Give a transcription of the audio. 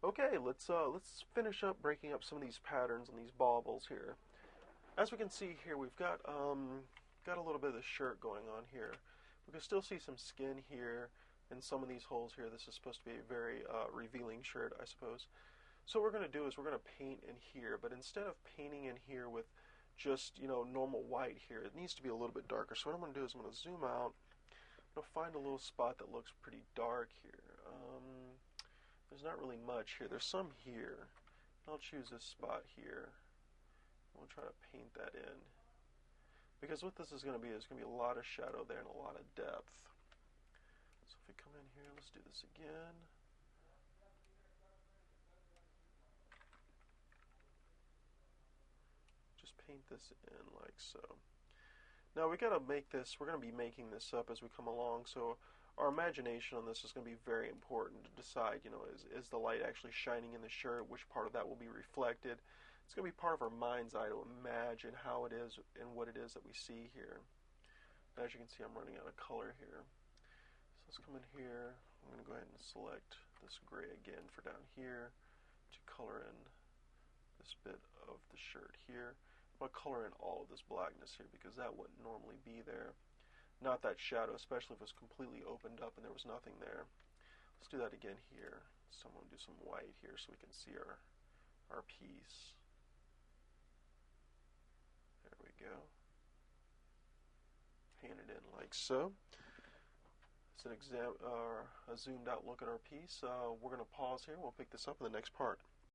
Okay, let's finish up breaking up some of these patterns and these baubles here. As we can see here, we've got a little bit of the shirt going on here. We can still see some skin here in some of these holes here. This is supposed to be a very revealing shirt, I suppose. So what we're going to do is we're going to paint in here, but instead of painting in here with just, normal white here, it needs to be a little bit darker. So what I'm going to do is I'm going to zoom out. I'm going to find a little spot that looks pretty dark here. There's not really much here. There's some here. I'll choose this spot here. We'll try to paint that in. Because what this is going to be, there's going to be a lot of shadow there and a lot of depth. So if we come in here, let's do this again. Just paint this in like so. Now we got to make this, we're going to be making this up as we come along, so our imagination on this is going to be very important to decide, is the light actually shining in the shirt, which part of that will be reflected. It's going to be part of our mind's eye to imagine how it is and what it is that we see here. As you can see, I'm running out of color here. So let's come in here. I'm going to go ahead and select this gray again for down here to color in this bit of the shirt here. I'm going to color in all of this blackness here because that wouldn't normally be there. Not that shadow, especially if it was completely opened up and there was nothing there. Let's do that again here. So I'm going to do some white here so we can see our piece. There we go. Paint it in like so. It's a zoomed out look at our piece. We're going to pause here. We'll pick this up in the next part.